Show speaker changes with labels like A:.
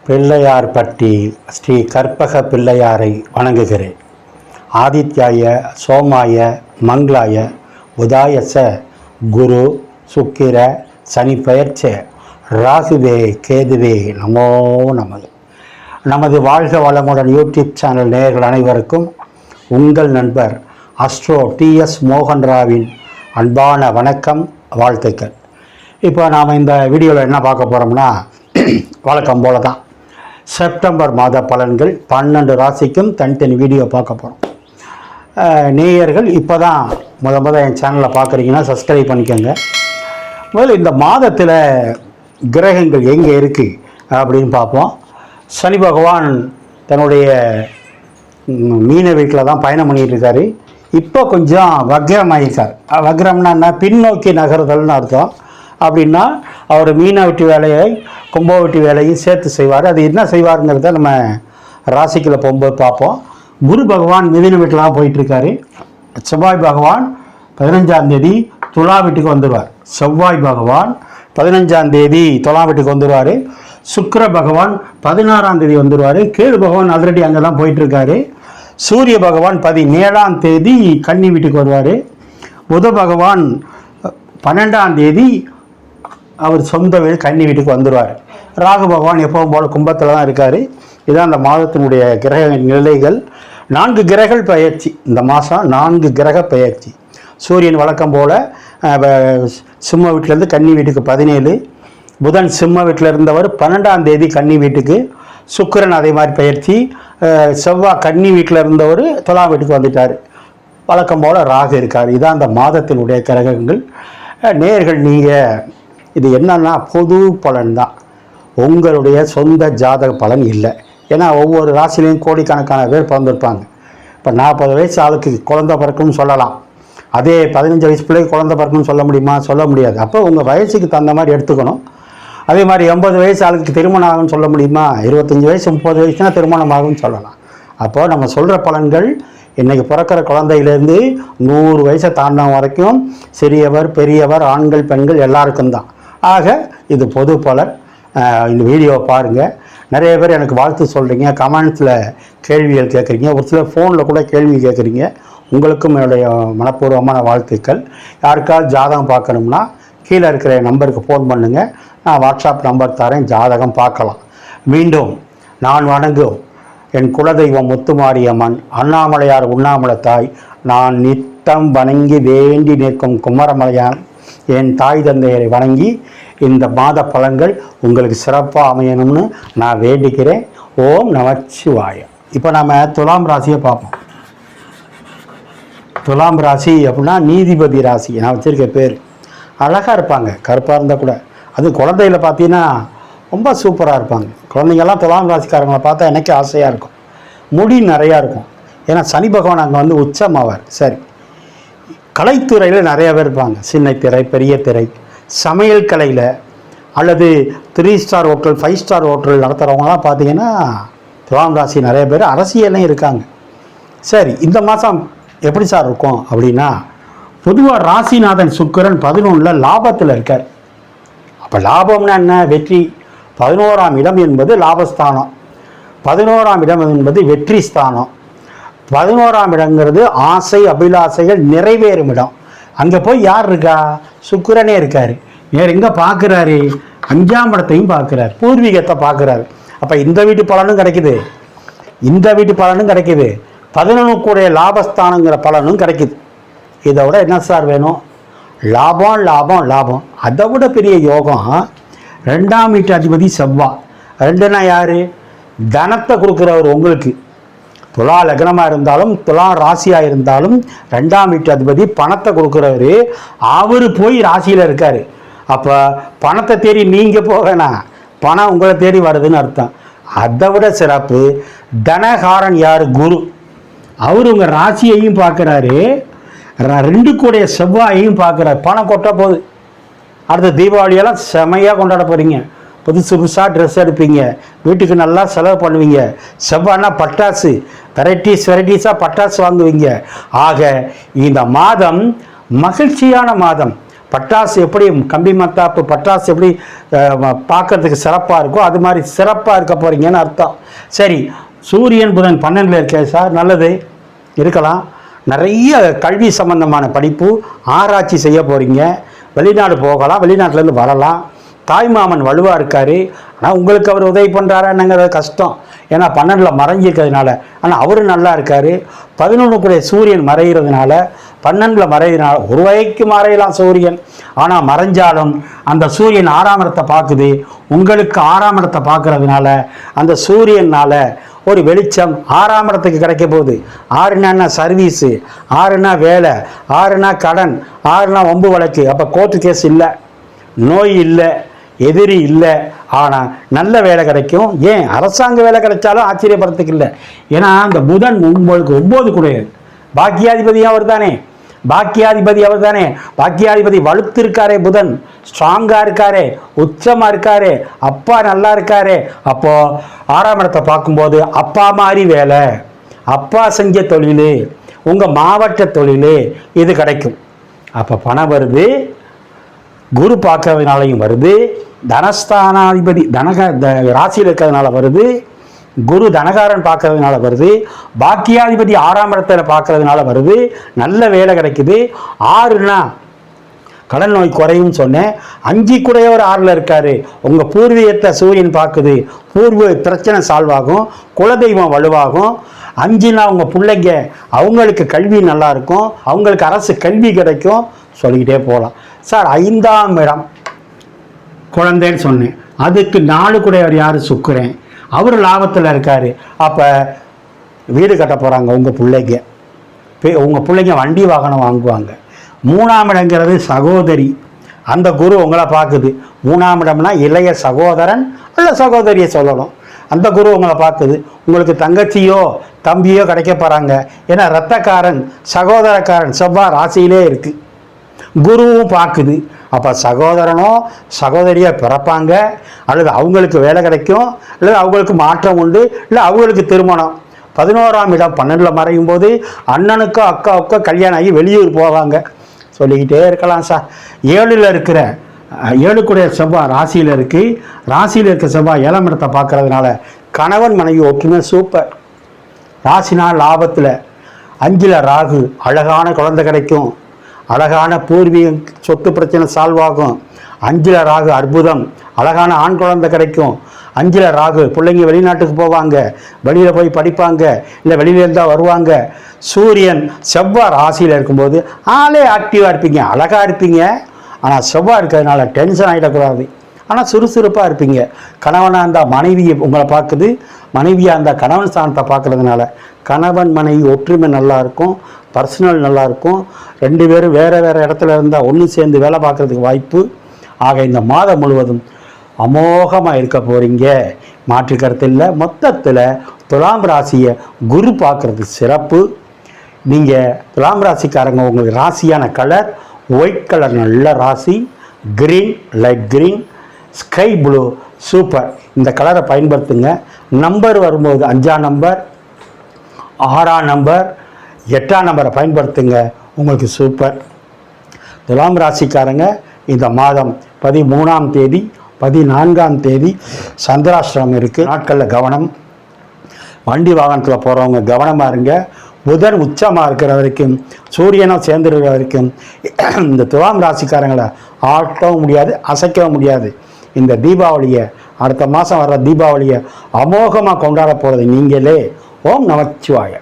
A: பிள்ளையார்பட்டி ஸ்ரீ கற்பக பிள்ளையாரை வணங்குகிறேன். ஆதித்யாய சோமாய மங்களாய புதாயச குரு சுக்கிர சனி பெயர்ச்ச ராகுவே கேதுவே நமோ நமது. நமது வாழ்க வளமுடன் யூடியூப் சேனல் நேயர்கள் அனைவருக்கும் உங்கள் நண்பர் அஸ்ட்ரோ டிஎஸ் மோகன்ராவின் அன்பான வணக்கம், வாழ்த்துக்கள். இப்போ நாம் இந்த வீடியோவில் என்ன பார்க்க போகிறோம்னா, வழக்கம் போல தான் செப்டம்பர் மாத பலன்கள் 12 ராசிக்கும் தனித்தனி வீடியோ பார்க்க போகிறோம். நேயர்கள் இப்போ தான் முத என் சேனலை பார்க்குறீங்கன்னா சப்ஸ்கிரைப் பண்ணிக்கோங்க. முதல்ல இந்த மாதத்தில் கிரகங்கள் எங்கே இருக்குது அப்படின்னு பார்ப்போம். சனி பகவான் தன்னுடைய மீன வீட்டில் தான் பயணம் பண்ணிகிட்டு இருக்காரு. இப்போ கொஞ்சம் வக்ரமாகிருக்கார். வக்ரம்னா என்ன? பின்னோக்கி நகர்தல்னு அர்த்தம். அப்படின்னா அவர் மீன வெட்டி வேலையை கும்ப வெட்டி வேலையும் சேர்த்து செய்வார். அது என்ன செய்வாருங்கிறத நம்ம ராசிக்குள்ளே போகும்போது பார்ப்போம். குரு பகவான் மிதுன வீட்டில் போயிட்டுருக்காரு. செவ்வாய் பகவான் 15ஆம் தேதி துலா வீட்டுக்கு வந்துடுவார். செவ்வாய் பகவான் 15ஆம் தேதி துலா வீட்டுக்கு வந்துடுவார். சுக்கிர பகவான் 16ஆம் தேதி வந்துடுவார். கேது பகவான் ஆல்ரெடி அங்கே தான் போயிட்டுருக்காரு. சூரிய பகவான் 17ஆம் தேதி கன்னி வீட்டுக்கு வருவார். புத பகவான் 12ஆம் தேதி அவர் சொந்த வீடு கன்னி வீட்டுக்கு வந்துடுவார். ராகு பகவான் எப்பவும் போல் கும்பத்தில் தான் இருக்கார். இதுதான் அந்த மாதத்தினுடைய கிரக நிலைகள். 4 கிரகங்கள் பெயர்ச்சி இந்த மாதம். 4 கிரக பெயர்ச்சி. சூரியன் வழக்கம் போல் சிம்ம வீட்டிலேருந்து கன்னி வீட்டுக்கு 17. புதன் சிம்ம வீட்டில் இருந்தவர் 12ஆம் தேதி கன்னி வீட்டுக்கு. சுக்கிரன் அதே மாதிரி பெயர்ச்சி. செவ்வாய் கன்னி வீட்டில் இருந்தவர் துலா வீட்டுக்கு வந்துட்டார். வழக்கம் போல் ராகு இருக்கார். இதுதான் அந்த மாதத்தினுடைய கிரகங்கள். நேயர்கள், நீங்கள் இது என்னன்னா பொது பலன் தான், உங்களுடைய சொந்த ஜாதக பலன் இல்லை. ஏன்னா ஒவ்வொரு ராசிலையும் கோடிக்கணக்கான பேர் பிறந்திருப்பாங்க. இப்போ 40 வயசு ஆளுக்கு குழந்தை பிறக்குன்னு சொல்லலாம். அதே 15 வயசு பிள்ளைக்கு குழந்தை பிறக்குன்னு சொல்ல முடியுமா? சொல்ல முடியாது. அப்போ உங்கள் வயசுக்கு தகுந்த மாதிரி எடுத்துக்கணும். அதே மாதிரி 80 வயசு ஆளுக்கு திருமணம் ஆகும்னு சொல்ல முடியுமா? 25 வயசு 30 வயசுனா திருமணம் ஆகும்னு சொல்லலாம். அப்போது நம்ம சொல்கிற பலன்கள் இன்றைக்கி பிறக்கிற குழந்தையிலேருந்து 100 வயசை தாண்டின வரைக்கும் சிறியவர் பெரியவர் ஆண்கள் பெண்கள் எல்லாருக்கும் தான். ஆக இது பொது பலன். இந்த வீடியோவை பாருங்கள். நிறைய பேர் எனக்கு வாழ்த்து சொல்கிறீங்க, கமெண்ட்ஸில் கேள்விகள் கேட்குறீங்க, ஒரு சிலர் ஃபோனில் கூட கேள்வி கேட்குறீங்க. உங்களுக்கும் என்னுடைய மனப்பூர்வமான வாழ்த்துக்கள். யாருக்காவது ஜாதகம் பார்க்கணும்னா கீழே இருக்கிற நம்பருக்கு ஃபோன் பண்ணுங்கள். நான் வாட்ஸ்அப் நம்பர் தரேன், ஜாதகம் பார்க்கலாம். மீண்டும் நான் வணங்கும் என் குலதெய்வம் முத்துமாரியம்மன், அண்ணாமலையார் உண்ணாமலை தாய், நான் நித்தம் வணங்கி வேண்டி நிற்கும் குமரமலையான் என் தாய் தந்தையரை வணங்கி இந்த மாத பலன்கள் உங்களுக்கு சிறப்பாக அமையணும்னு நான் வேண்டிக்கிறேன். ஓம் நமச்சிவாய. இப்போ நம்ம துலாம் ராசியை பார்ப்போம். துலாம் ராசி அப்படின்னா நீதிபதி ராசி. நான் வச்சுருக்க பேர். அழகாக இருப்பாங்க, கருப்பாக இருந்தால் கூட. அது குழந்தைகளை பார்த்தீங்கன்னா ரொம்ப சூப்பராக இருப்பாங்க. குழந்தைங்கள்லாம் துலாம் ராசிக்காரங்களை பார்த்தா எனக்கு ஆசையாக இருக்கும். முடி நிறையா இருக்கும். ஏன்னா சனி பகவான் அங்கே வந்து உச்சமாவார். சரி, கலைத்துறையில் நிறையா பேர் இருப்பாங்க. சின்ன திரை, பெரிய திரை, சமையல் கலையில் அல்லது 3 ஸ்டார் ஹோட்டல் 5 ஸ்டார் ஹோட்டல் நடத்துகிறவங்களாம் பார்த்தீங்கன்னா துலாம் ராசி நிறைய பேர். அரசியலையும் இருக்காங்க. சரி, இந்த மாதம் எப்படி சார் இருக்கும் அப்படின்னா, பொதுவாக ராசிநாதன் சுக்கிரன் 11 லாபத்தில் இருக்கார். அப்போ லாபம்னா என்ன? வெற்றி. 11ஆம் இடம் என்பது லாபஸ்தானம். 11ஆம் இடம் என்பது வெற்றி ஸ்தானம். 11ஆம் இடங்கிறது ஆசை அபிலாசைகள் நிறைவேறும் இடம். அங்கே போய் யார் இருக்கா? சுக்கிரனே இருக்கார். வேறு எங்கே பார்க்குறாரு? 5ஆம் இடத்தையும் பார்க்குறாரு, பூர்வீகத்தை பார்க்குறாரு. அப்போ இந்த வீட்டு பலனும் கிடைக்குது, இந்த வீட்டு பலனும் கிடைக்குது, 11 கூடிய லாபஸ்தானங்கிற பலனும் கிடைக்குது. இதை விட என்ன சார் வேணும்? லாபம் லாபம் லாபம். அதை விட பெரிய யோகம் 2ஆம் வீட்டு அதிபதி செவ்வாய். 2னா யார்? தனத்தை கொடுக்குறவர் உங்களுக்கு. துலா லக்னமாக இருந்தாலும் துலா ராசியாக இருந்தாலும் 2ஆம் வீட்டு அதிபதி பணத்தை கொடுக்குறவர். அவர் போய் ராசியில் இருக்கார். அப்போ பணத்தை தேடி நீங்கள் போகனா, பணம் உங்களை தேடி வருதுன்னு அர்த்தம். அதை விட சிறப்பு, தனகாரன் யார்? குரு. அவர் உங்கள் ராசியையும் பார்க்குறாரு, 2 கூடிய செவ்வாயையும் பார்க்குறாரு. பணம் கொட்ட போகுது. அடுத்த தீபாவளியெல்லாம் செமையாக கொண்டாட போகிறீங்க. புதுசாக ட்ரெஸ் எடுப்பீங்க, வீட்டுக்கு நல்லா செலவு பண்ணுவீங்க. செவ்வாய்னா பட்டாசு, வெரைட்டிஸாக பட்டாசு வாங்குவீங்க. ஆக இந்த மாதம் மகிழ்ச்சியான மாதம். பட்டாசு எப்படி கம்பி மத்தாப்பு பட்டாசு எப்படி பார்க்கறதுக்கு சிறப்பாக இருக்கோ அது மாதிரி சிறப்பாக இருக்க போகிறீங்கன்னு அர்த்தம். சரி, சூரியன் புதன் 12ல் இருக்கே சார், நல்லது இருக்கலாம். நிறைய கல்வி சம்பந்தமான படிப்பு ஆராய்ச்சி செய்ய போகிறீங்க. வெளிநாடு போகலாம், வெளிநாட்டிலேருந்து வரலாம். தாய்மாமன் வலுவாக இருக்கார். ஆனால் உங்களுக்கு அவர் உதவி பண்ணுறாரான்னுங்கிறது கஷ்டம். ஏன்னா 12ல் மறைஞ்சிருக்கிறதுனால. ஆனால் அவர் நல்லா இருக்கார். 11க்குடைய சூரியன் மறைகிறதுனால 12ல் மறைகிறதுனால ஒரு வகைக்கு மறையலாம் சூரியன். ஆனால் மறைஞ்சாலும் அந்த சூரியன் 6ஆம் இடத்தை பார்க்குது. உங்களுக்கு 6ஆம் இடத்தை பார்க்கறதுனால அந்த சூரியனால் ஒரு வெளிச்சம் 6ஆம் இடத்துக்கு கிடைக்க போகுது. 6னா சர்வீஸு, 6னா வேலை, 6னா கடன், 6னா வம்பு வழக்கு. அப்போ கோர்ட்டு கேஸ் இல்லை, நோய் இல்லை, எதிரி இல்லை. ஆனால் நல்ல வேலை கிடைக்கும். ஏன் அரசாங்க வேலை கிடைச்சாலும் ஆச்சரியப்படுறதுக்கு இல்லை. ஏன்னா அந்த புதன் உங்களுக்கு 9 கூடையது. பாக்கியாதிபதியும் அவர் தானே, பாக்கியாதிபதி வலுத்து இருக்காரே, புதன் ஸ்ட்ராங்காக இருக்காரே, உச்சமாக இருக்காரே, அப்பா நல்லா இருக்காரே. அப்போது 6ஆம் இடத்தை பார்க்கும்போது அப்பா மாதிரி வேலை, அப்பா செஞ்ச தொழில், உங்கள் மாவட்ட தொழில் இது கிடைக்கும். அப்போ பணம் வருது, குரு பார்க்கறதுனாலையும் வருது, தனஸ்தானாதிபதி ராசியில் இருக்கிறதுனால வருது, குரு தனகாரன் பார்க்கறதுனால வருது, பாக்கியாதிபதி 6ஆம் இடத்துல பார்க்கறதுனால வருது, நல்ல வேலை கிடைக்குது. 6னா கடன் நோய் குறையும் சொன்னேன். 5 கூடையவர் 6ல் இருக்காரு. உங்கள் பூர்வீகத்தை சூரியன் பார்க்குது, பூர்வ பிரச்சனை சால்வ் ஆகும், குலதெய்வம் வலுவாகும். 5னா உங்கள் பிள்ளைங்க அவங்களுக்கு கல்வி நல்லா இருக்கும், அவங்களுக்கு அரசு கல்வி கிடைக்கும், சொல்லிக்கிட்டே போகலாம். சார் 5ஆம் இடம் குழந்தைன்னு சொன்னேன். அதுக்கு 4 கூடையவர் யார்? சுக்கிரன். அவர் லாபத்தில் இருக்கார். அப்போ வீடு கட்ட போகிறாங்க உங்கள் பிள்ளைங்க வண்டி வாகனம் வாங்குவாங்க. 3ஆம் இடங்கிறது சகோதரி. அந்த குரு உங்களை பார்க்குது. 3ஆம் இடம்னா இளைய சகோதரன் அல்ல சகோதரியை சொல்லணும். அந்த குரு உங்களை பார்க்குது. உங்களுக்கு தங்கச்சியோ தம்பியோ கிடைக்க போகிறாங்க. ஏன்னா இரத்தக்காரன் சகோதரக்காரன் செவ்வாய் ராசியிலே இருக்குது. குருவும் பார்க்குது. அப்போ சகோதரனோ சகோதரியாக பிறப்பாங்க, அல்லது அவங்களுக்கு வேலை கிடைக்கும், அல்லது அவங்களுக்கு மாற்றம் உண்டு, இல்லை அவங்களுக்கு திருமணம். 11ஆம் இடம் 12ல் மறையும் போது அண்ணனுக்கோ அக்காவுக்கோ கல்யாணம் ஆகி வெளியூர் போவாங்க. சொல்லிக்கிட்டே இருக்கலாம் சார். 7ல் இருக்கிற 7 கூடிய செவ்வாய் ராசியில் இருக்குது. ராசியில் இருக்க செவ்வாய் 7ஆம் இடத்தை பார்க்கறதுனால கணவன் மனைவி ஒற்றுமை சூப்பர். ராசினால் லாபத்தில். 5ல் ராகு, அழகான குழந்தை கிடைக்கும், அழகான பூர்வீக சொத்து பிரச்சனை சால்வ் ஆகும். 5ல் ராகு அற்புதம், அழகான ஆண் குழந்தை கிடைக்கும். 5ல் ராகு பிள்ளைங்க வெளிநாட்டுக்கு போவாங்க, வெளியில் போய் படிப்பாங்க, இல்லை வெளியில இருந்தால் வருவாங்க. சூரியன் செவ்வாய் ராசியில் இருக்கும்போது ஆளே ஆக்டிவாக இருப்பீங்க, அழகாக இருப்பீங்க. ஆனால் செவ்வாய் இருக்கிறதுனால டென்ஷன் ஆகிடக்கூடாது. ஆனால் சுறுசுறுப்பாக இருப்பீங்க. கணவனாக இருந்தால் மனைவியை உங்களை பார்க்குது, மனைவியாக இருந்தால் கணவன் ஸ்தானத்தை பார்க்குறதுனால கணவன் மனைவி ஒற்றுமை நல்லாயிருக்கும், பர்சனல் நல்லாயிருக்கும். 2 பேரும் வேறு இடத்துல இருந்தால் ஒன்று சேர்ந்து வேலை பார்க்குறதுக்கு வாய்ப்பு. ஆக இந்த மாதம் முழுவதும் அமோகமாக இருக்க போகிறீங்க, மாற்று கருத்து இல்லை. மொத்தத்தில் துலாம் ராசியை குரு பார்க்குறது சிறப்பு. நீங்கள் துலாம் ராசிக்காரங்க உங்களுக்கு ராசியான கலர் ஒயிட் கலர், நல்ல ராசி. Green, light green, sky blue super. இந்த கலரை பயன்படுத்துங்க. நம்பர் வரும்போது 5ஆம் நம்பர், 6ஆம் நம்பர், 8ஆம் நம்பரை பயன்படுத்துங்க, உங்களுக்கு சூப்பர். துலாம் ராசிக்காரங்க இந்த மாதம் 13ஆம் தேதி 14ஆம் தேதி சந்திராஷ்டிரமம் இருக்குது. நாட்களில் கவனம். வண்டி வாகனத்தில் போகிறவங்க கவனமாக இருங்க. புதன் உச்சமாக இருக்கிற வரைக்கும், சூரியனும் சேர்ந்துருக்கிற வரைக்கும் இந்த துலாம் ராசிக்காரங்களை ஆட்டவும் முடியாது, அசைக்கவும் முடியாது. இந்த தீபாவளியை, அடுத்த மாதம் வர்ற தீபாவளியை அமோகமாக கொண்டாட போகிறது நீங்களே. ஓம் நமச்சிவாய.